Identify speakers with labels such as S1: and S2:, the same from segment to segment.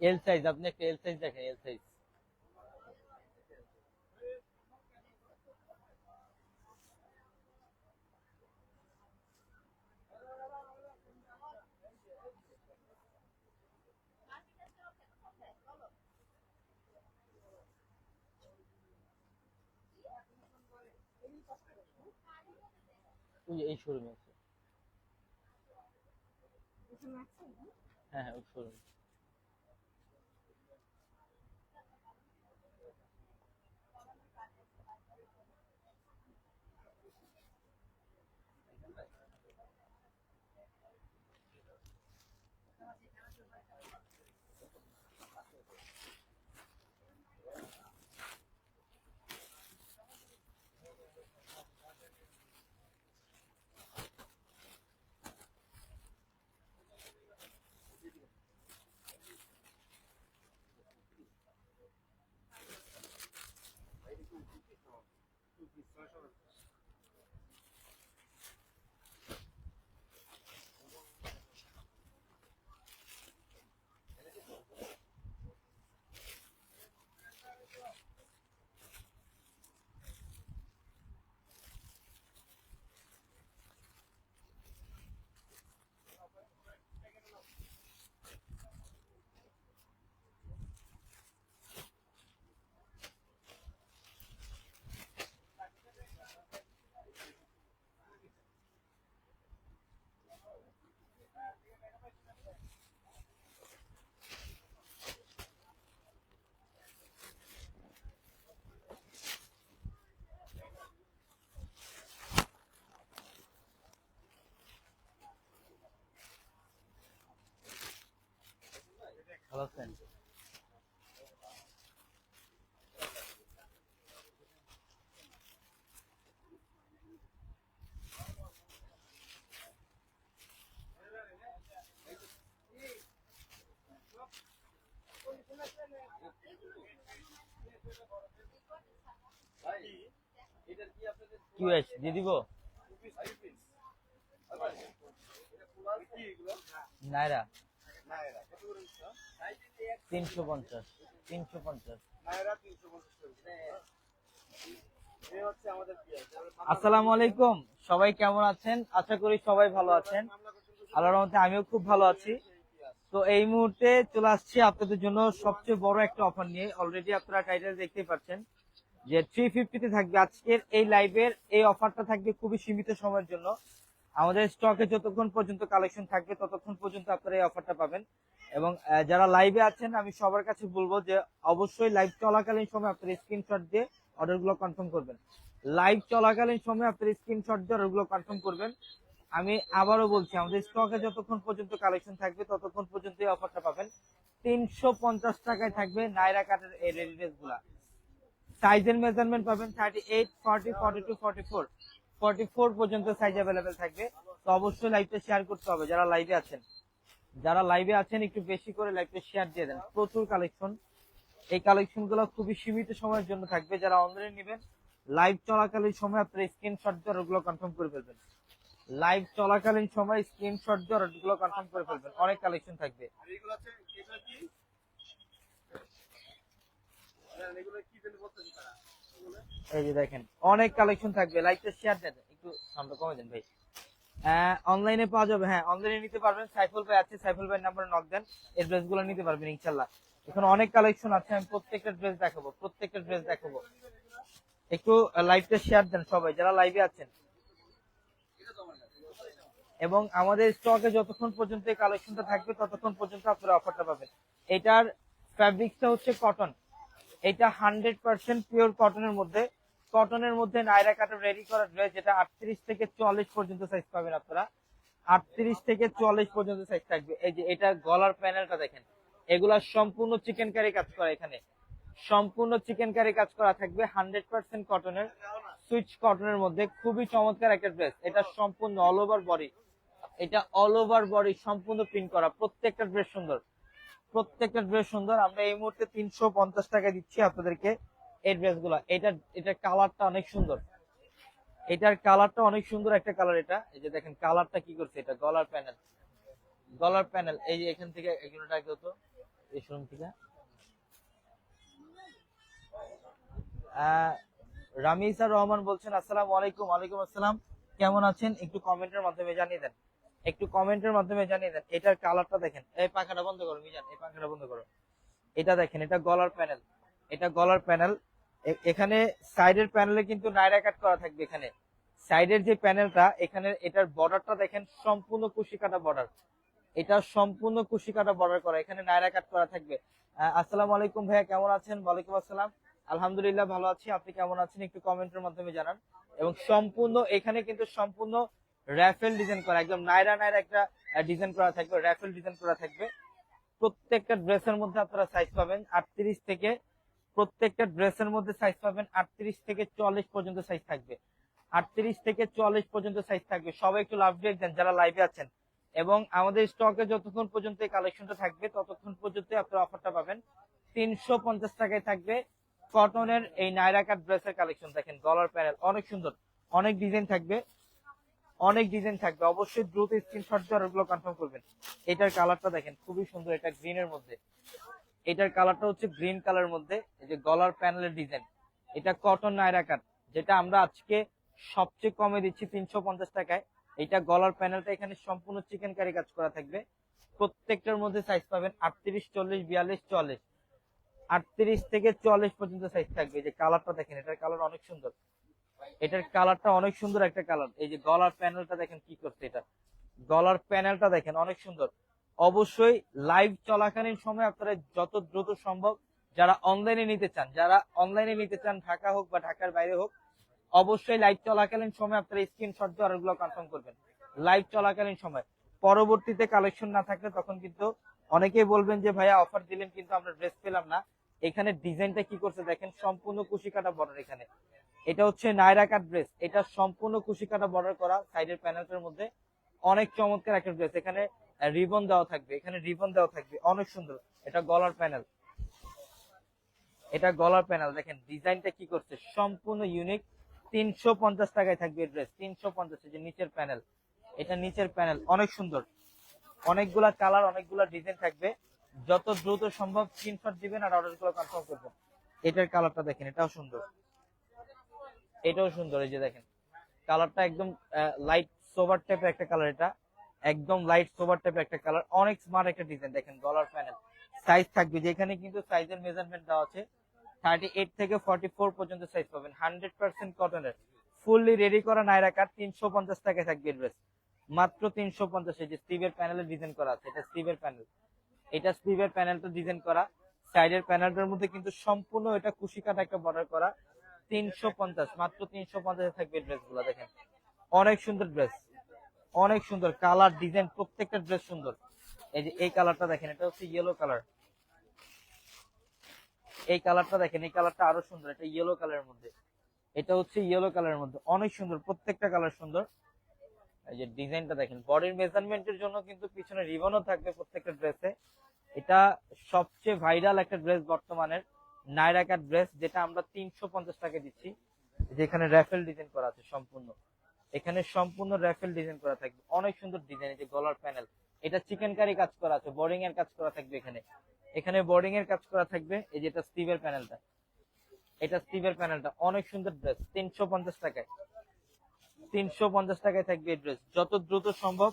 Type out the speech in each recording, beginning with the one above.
S1: L size, আপনি একটা L size দেখেন, এল সাইজ। এই শোরুমে আছে। হ্যাঁ হ্যাঁ, ওই শোরুম। ভালো আছেন? কিউএস দিয়ে দিব? নাইরা 350, 350। আসসালামু আলাইকুম, সবাই কেমন আছেন? আশা করি সবাই ভালো আছেন। আল্লাহর রহমতে আমিও খুব ভালো আছি। তো এই মুহূর্তে চলে আসছি আপনাদের জন্য সবচেয়ে বড় একটা অফার নিয়ে। অলরেডি আপনারা টাইটেল দেখতেই পাচ্ছেন যে 350 থাকবে আজকের এই লাইভের এই অফারটা, থাকবে খুবই সীমিত সময়ের জন্য। আমাদের স্টকে যতক্ষণ পর্যন্ত কালেকশন থাকবে ততক্ষণ পর্যন্ত আপনারা এই অফারটা পাবেন। এবং যারা লাইভে আছেন আমি সবার কাছে বলবো যে অবশ্যই লাইভ চলাকালীন সময় আপনারা স্ক্রিনশট দিয়ে অর্ডারগুলো কনফার্ম করবেন। লাইভ চলাকালীন সময় আপনারা স্ক্রিনশট দিয়ে অর্ডারগুলো কনফার্ম করবেন। আমি আবারও বলছি, আমাদের স্টকে যতক্ষণ পর্যন্ত কালেকশন থাকবে ততক্ষণ পর্যন্ত এই অফারটা পাবেন। 350 টাকায় থাকবে নাইরা কাটের এই রেডি ড্রেস গুলা। সাইজের মেজারমেন্ট পাবেন 38, 40, 42, 44, 44 পর্যন্ত সাইজ অ্যাভেলেবেল থাকবে। তো অবশ্যই লাইভটা শেয়ার করতে হবে যারা লাইভে আছেন। যারা লাইভে আছেন একটু বেশি করে লাইভটা শেয়ার দিয়ে দেন। প্রচুর কালেকশন, এই কালেকশন গুলো খুবই সীমিত সময়ের জন্য থাকবে। যারা অনলাইনে নেবেন লাইভ চলাকালীন সময় আপনারা স্ক্রিনশট দিয়ে অর্ডারগুলো কনফার্ম করে ফেলবেন। লাইভ চলাকালীন সময় স্ক্রিনশট দিয়ে অর্ডারগুলো কনফার্ম করে ফেলবেন। অনেক কালেকশন থাকবে। এই যে দেখেন অনেক কালেকশন থাকবে। লাইকটা শেয়ার দেন, একটু সাউন্ড কমে দেন ভাই। অনলাইনে পাওয়া যাবে, হ্যাঁ অনলাইনে নিতে পারবেন। সাইফুল ভাই আছে, সাইফুল ভাই নাম্বারে নক দেন, এই ড্রেসগুলো নিতে পারবেন ইনশাআল্লাহ। এখানে অনেক কালেকশন আছে, আমি প্রত্যেকটা ড্রেস দেখাবো, প্রত্যেকটা ড্রেস দেখাবো। একটু লাইভটা শেয়ার দেন সবাই যারা লাইভে আছেন। এবং আমাদের স্টকে যতক্ষণ পর্যন্ত এই কালেকশনটা থাকবে ততক্ষণ পর্যন্ত আপনারা অফারটা পাবেন। এটার ফ্যাব্রিক্সটা হচ্ছে কটন, এটা 100% পিওর কটনের মধ্যে। কটনের মধ্যে নাইরা কাটের রেডি করা ড্রেস, যেটা 38 থেকে 44 পর্যন্ত সাইজ পাবেন আপনারা। 38 থেকে 44 পর্যন্ত সাইজ থাকবে। এই যে এটা গলার প্যানেলটা দেখেন, এগুলা সম্পূর্ণ চিকেন কারি কাজ করা, এখানে সম্পূর্ণ চিকেন কারি কাজ করা থাকবে। 100% কটনের, সুইচ কটনের মধ্যে খুবই চমৎকার একটা ড্রেস। এটা সম্পূর্ণ অল ওভার বডি, এটা অল ওভার বডি সম্পূর্ণ প্রিন্ট করা। প্রত্যেকটা ড্রেস সুন্দর, প্রত্যেকটা ড্রেস সুন্দর। আমরা এই মুহূর্তে 350 টাকা দিচ্ছি আপনাদেরকে এই ড্রেস গুলা। এটার কালারটা অনেক সুন্দর, এটার কালারটা অনেক সুন্দর একটা কালার। এটা এই যে দেখেন কালারটা কি করছে, এটা গলার প্যানেল, গলার প্যানেল। এই যে এখান থেকে এগুলো ডাক হতো এই শোরুম থেকে। রামিসা রহমান বলছেন আসসালামু আলাইকুম। ওয়ালাইকুম আসসালাম, কেমন আছেন? একটু কমেন্টের মাধ্যমে জানিয়ে দেন, একটু কমেন্টের মাধ্যমে জানিয়ে দেন। এটার কালারটা দেখেন। এই পাখাটা বন্ধ করো মিজান, এই পাখাটা বন্ধ করো। এটা দেখেন, এটা গলার প্যানেল, এটা গলার প্যানেল। এখানে সাইডের প্যানেলে কিন্তু নাইরা কাট করা থাকবে। এখানে সাইডের যে প্যানেলটা, এখানে এটার বর্ডারটা দেখেন সম্পূর্ণ কুশি কাটা বর্ডার, এটা সম্পূর্ণ কুশি কাটা বর্ডার করা, এখানে নাইরা কাট করা থাকবে। আসসালামু আলাইকুম ভাইয়া, কেমন আছেন? ওয়ালাইকুম আসসালাম, আলহামদুলিল্লাহ ভালো আছি। আপনি কেমন আছেন? একটু কমেন্টের মাধ্যমে জানান। এবং সম্পূর্ণ এখানে কিন্তু সম্পূর্ণ র্যাফেল ডিজাইন করা, একদম নাইরা নাইরা একটা ডিজাইন করা থাকবে, র্যাফেল ডিজাইন করা থাকবে। প্রত্যেকটা ড্রেসের মধ্যে আপনারা সাইজ পাবেন 38 থেকে, প্রত্যেকটা ড্রেসের মধ্যে সাইজ পাবেন 38 থেকে 44 পর্যন্ত সাইজ থাকবে। 38 থেকে 44 পর্যন্ত সাইজ থাকবে। সবাই একটু লাভ রেট দেন যারা লাইভে আছেন। এবং আমাদের স্টকে যতক্ষণ পর্যন্ত এই কালেকশনটা থাকবে ততক্ষণ পর্যন্ত আপনারা অফারটা পাবেন। 350 টাকায় থাকবে কটনের এই নাইরা কাট ড্রেসের কালেকশন। দেখেন গলার প্যানেল অনেক সুন্দর, অনেক ডিজাইন থাকবে, অনেক ডিজাইন থাকবে। অবশ্যই দ্রুত স্ক্রিনশট দিয়ে ওগুলো কনফার্ম করবেন। এটার কালারটা দেখেন খুবই সুন্দর, এটা গ্রিনের মধ্যে, এটার কালারটা হচ্ছে গ্রিন কালার মধ্যে। এই যে গলার প্যানেলের ডিজাইন, এটা কটন নাইরা কাট, যেটা আমরা আজকে সবচেয়ে কমে দিচ্ছি 350 টাকায়। এটা গলার প্যানেলটা এখানে সম্পূর্ণ চিকেন কারি কাজ করা থাকবে। প্রত্যেকটার মধ্যে সাইজ পাবেন 38, 40, 42, 44, 38 থেকে 44 পর্যন্ত সাইজ থাকবে। এই যে কালারটা দেখেন, এটার কালার অনেক সুন্দর, এটার কালারটা অনেক সুন্দর একটা কালার। এই যে গলার প্যানেলটা দেখেন কি করছে, এটা গলার প্যানেলটা দেখেন অনেক সুন্দর। অবশ্যই লাইভ চলাকালীন সময় আপনারা যত দ্রুত সম্ভব যারা অনলাইনে নিতে চান, যারা অনলাইনে নিতে চান ঢাকা হোক বা ঢাকার বাইরে হোক, অবশ্যই লাইভ চলাকালীন সময় আপনারা স্ক্রিনশট দিয়ে অর্ডারগুলো কনফার্ম করবেন। লাইভ চলাকালীন সময়, পরবর্তীতে কালেকশন না থাকলে তখন কিন্তু অনেকেই বলবেন যে ভাইয়া অফার দিলেন কিন্তু আমরা ড্রেস পেলাম না। এখানে ডিজাইনটা কি করছে দেখেন, সম্পূর্ণ কুশি কাটা বর্ডার। এখানে এটা হচ্ছে নাইরা কাট ড্রেস, এটা সম্পূর্ণ কুশি কাটা বর্ডার করা সাইডের প্যানেলটার মধ্যে। অনেক চমৎকার একটা ড্রেস। এখানে রিবন দেওয়া থাকবে, এখানে রিবন দেওয়া থাকবে, অনেক সুন্দর। এটা গলার প্যানেল, এটা গলার প্যানেল দেখেন ডিজাইনটা কি করছে, সম্পূর্ণ ইউনিক। 350 টাকায় থাকবে ড্রেস, 350। যে নিচের প্যানেল, এটা নিচের প্যানেল অনেক সুন্দর। অনেকগুলা কালার, অনেকগুলা ডিজাইন থাকবে। যত দ্রুত সম্ভব স্ক্রিনশট দিবেন আর অর্ডারগুলো কনফার্ম করবেন। এটার কালারটা দেখেন, এটাও সুন্দর, এটাও সুন্দর। এই যে দেখেন কালারটা একদম লাইট সোবার টাইপের একটা কালার, এটা একদম লাইট সোবার টাইপের একটা কালার। অনেক স্মার্ট একটা ডিজাইন। দেখেন গলার প্যানেল, সাইজ থাকবে যেখানে কিন্তু সাইজের মেজারমেন্ট দেওয়া আছে 38 থেকে 44 পর্যন্ত সাইজ পাবেন। 100% কটনের ফুললি রেডি করা নাইরা কাট। 350 টাকায় থাকবে ড্রেস, মাত্র 350। এই যে স্টিভের প্যানেলের ডিজাইন করা আছে, এটা স্টিভের প্যানেল, এটা স্টিভের প্যানেলটা ডিজাইন করা। সাইডের প্যানেলটার মধ্যে কিন্তু সম্পূর্ণ এটা কুশি কাটা একটা বর্ডার করা। 350, মাত্র 350 থাকবে ড্রেস গুলো। দেখেন অনেক সুন্দর ড্রেস, অনেক সুন্দর কালার ডিজাইন, প্রত্যেকটা ড্রেস সুন্দর। এই যে এই কালারটা দেখেন, এটা হচ্ছে ইয়েলো কালার। এই কালারটা দেখেন, এই কালারটা আরো সুন্দর, এটা ইয়েলো কালারের মধ্যে, এটা হচ্ছে ইয়েলো কালারের মধ্যে অনেক সুন্দর। প্রত্যেকটা কালার সুন্দর। এই যে ডিজাইনটা দেখেন, বডির মেজারমেন্টের জন্য কিন্তু পিছনে রিবনও থাকবে প্রত্যেকটা ড্রেসে। এটা সবচেয়ে ভাইরাল একটা ড্রেস বর্তমানের। নাইরা কাট ড্রেস, যেটা আমরা 350 টাকা দিচ্ছি। যেখানে র্যাফেল ডিজাইন করা আছে সম্পূর্ণ, এখানে সম্পূর্ণ র্যাফেল ডিজাইন করা থাকবে, অনেক সুন্দর ডিজাইন। এই যে গলার প্যানেল, এটা চিকেন কারি কাজ করা আছে, বোর্ডিং এর কাজ করা থাকবে এখানে, এখানে বোর্ডিং এর কাজ করা থাকবে। এই যেটা স্টিভের প্যানেলটা, এটা স্টিভের প্যানেলটা, অনেক সুন্দর ড্রেস, 350 টাকায়। 350 টাকায় থাকবে এই ড্রেস। যত দ্রুত সম্ভব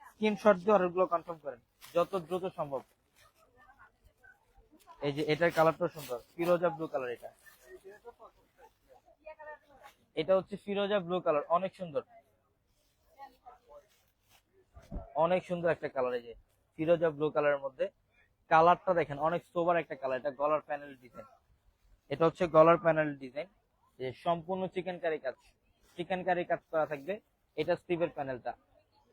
S1: স্ক্রিনশট দিয়ে অর্ডারগুলো কনফার্ম করেন, যত দ্রুত সম্ভব। এই যে এটার কালারটা সুন্দর, ফিরোজা ব্লু কালার। এটা এটা হচ্ছে ফিরোজা ব্লু কালার, অনেক সুন্দর, অনেক সুন্দর একটা কালার। এই যে ফিরোজা ব্লু কালারের মধ্যে কালারটা দেখেন, অনেক সোবার একটা কালার। এটা গলার প্যানেল ডিজাইন, এটা হচ্ছে গলার প্যানেল ডিজাইন, যে সম্পূর্ণ চিকেন কারি কাজ, চিকেন কারি কাজ করা থাকবে। এটা স্টিভের প্যানেলটা।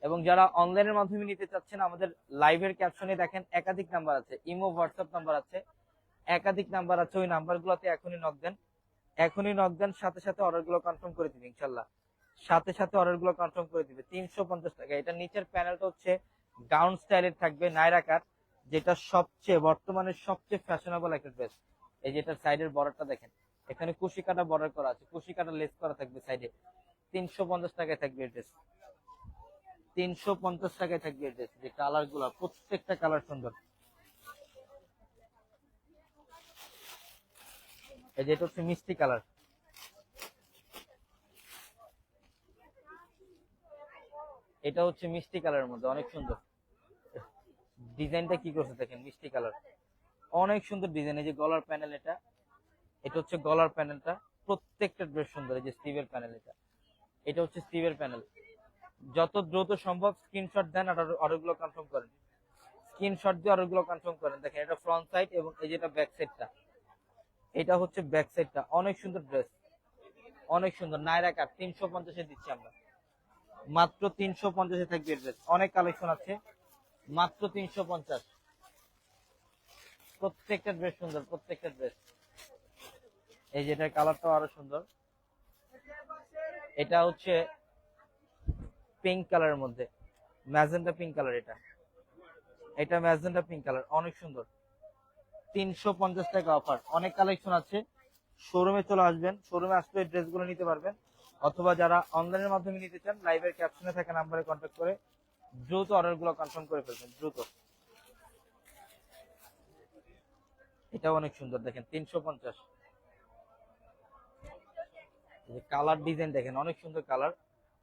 S1: এবং যারা অনলাইনের মাধ্যমে নিতে চাচ্ছেন, আমাদের লাইভের ক্যাপশনে দেখেন একাধিক নাম্বার আছে, ইমো হোয়াটসঅ্যাপ নাম্বার আছে, একাধিক নাম্বার আছে। ওই নাম্বারগুলোতে এখনই নক দেন, এখনই নক দেন, সাথে সাথে অর্ডারগুলো কনফার্ম করে দিবেন ইনশাল্লাহ, সাথে সাথে অর্ডারগুলো কনফার্ম করে দিবে। 350 টাকা। এটা নিচের প্যানেলটা হচ্ছে গাউন স্টাইলের থাকবে, নাইরা কাট, যেটা সবচেয়ে বর্তমানে সবচেয়ে ফ্যাশনেবল একটা ড্রেস। এই যে এটার সাইডের বর্ডারটা দেখেন, এখানে কুশি কাটা বর্ডার করা আছে, কুশি কাটা লেস করা থাকবে সাইডে। 350 টাকায় থাকবে এই ড্রেস, 350 টাকায় থাকবে এই ড্রেস। যে কালার গুলা, প্রত্যেকটা কালার সুন্দর। এই যে এটা হচ্ছে মিষ্টি কালার, এটা হচ্ছে মিষ্টি কালারের মধ্যে অনেক সুন্দর ডিজাইনটা। কি করছে দেখেন, মিষ্টি কালার, অনেক সুন্দর ডিজাইন। এই যে গলার প্যানেল, এটা এটা হচ্ছে গলার প্যানেলটা, প্রত্যেকটা ড্রেস সুন্দর। এই যে স্টিভের প্যানেল, এটা এটা হচ্ছে স্টিভের প্যানেল। যত দ্রুত সম্ভব স্ক্রিনশট দেন আর অর্ডারগুলো কনফার্ম করেন, স্ক্রিনশট দিয়ে অর্ডারগুলো কনফার্ম করেন। দেখেন এটা ফ্রন্ট সাইড এবং এই যেটা ব্যাক সাইডটা, এটা হচ্ছে ব্যাক সাইডটা, অনেক সুন্দর ড্রেস, অনেক সুন্দর। নাইরা কাট 350-এ দিচ্ছি আমরা, মাত্র 350-এ থাকবে ড্রেস। অনেক কালেকশন আছে, মাত্র 350। প্রত্যেকটা ড্রেস সুন্দর, প্রত্যেকটা ড্রেস। এই যেটার কালারটাও আরো সুন্দর, এটা হচ্ছে পিঙ্ক কালারের মধ্যে, ম্যাজেন্টা পিঙ্ক কালার। এটা এটা ম্যাজেন্টা পিঙ্ক কালার, অনেক সুন্দর। 350 টাকা অফার, অনেক কালেকশন আছে। শোরুমে চলে আসবেন, শোরুমে আসলে ড্রেসগুলো নিতে পারবেন। অথবা যারা অনলাইনের মাধ্যমে নিতে চান, লাইভের ক্যাপশনে থাকা নাম্বারে কন্ট্যাক্ট করে দ্রুত অর্ডারগুলো কনফার্ম করে ফেলবেন, দ্রুত। এটাও অনেক সুন্দর, দেখেন 350। কালার ডিজাইন দেখেন, অনেক সুন্দর কালার।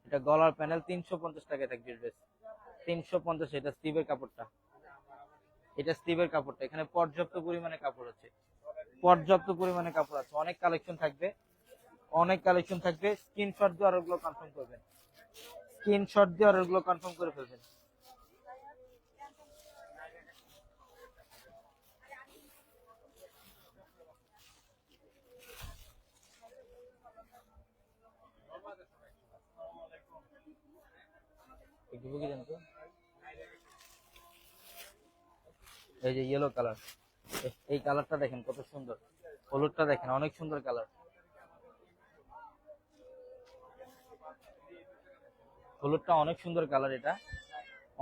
S1: এটা গলার প্যানেল, 350 টাকায় থাকবে ড্রেস, 350। এটা স্টিভের কাপড়টা, এটা স্টিভের কাপড়টা। এখানে পর্যাপ্ত পরিমাণে কাপড় আছে, পর্যাপ্ত পরিমাণে কাপড় আছে। অনেক কালেকশন থাকবে, অনেক কালেকশন থাকবে। স্ক্রিনশট দিয়ে অর্ডারগুলো কনফার্ম করবেন, স্ক্রিনশট দিয়ে অর্ডারগুলো কনফার্ম করে ফেলবেন। একটু বুঝে দেন তো। এই যে ইয়েলো কালার, এই কালারটা দেখেন কত সুন্দর। হলুদটা দেখেন, অনেক সুন্দর কালার। হলুদটা অনেক সুন্দর কালার। এটা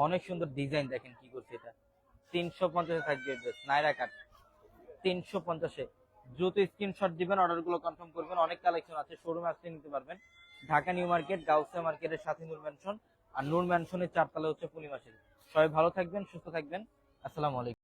S1: অনেক সুন্দর ডিজাইন, দেখেন কি করছে এটা। 350-এ থাকবে ড্রেস, নাইরা কাট 350-এ। দ্রুত স্ক্রিনশট দিবেন, অর্ডারগুলো কনফার্ম করবেন। অনেক কালেকশন আছে, শোরুমে আসলে নিতে পারবেন। ঢাকা নিউ মার্কেট, গাউসিয়া মার্কেটের সাথে নূর ম্যানশন, আর নূর ম্যানশনের 4 তলায় হচ্ছে পূর্ণিমা সেতু। সবাই ভালো থাকবেন, সুস্থ থাকবেন। আসসালামু আলাইকুম।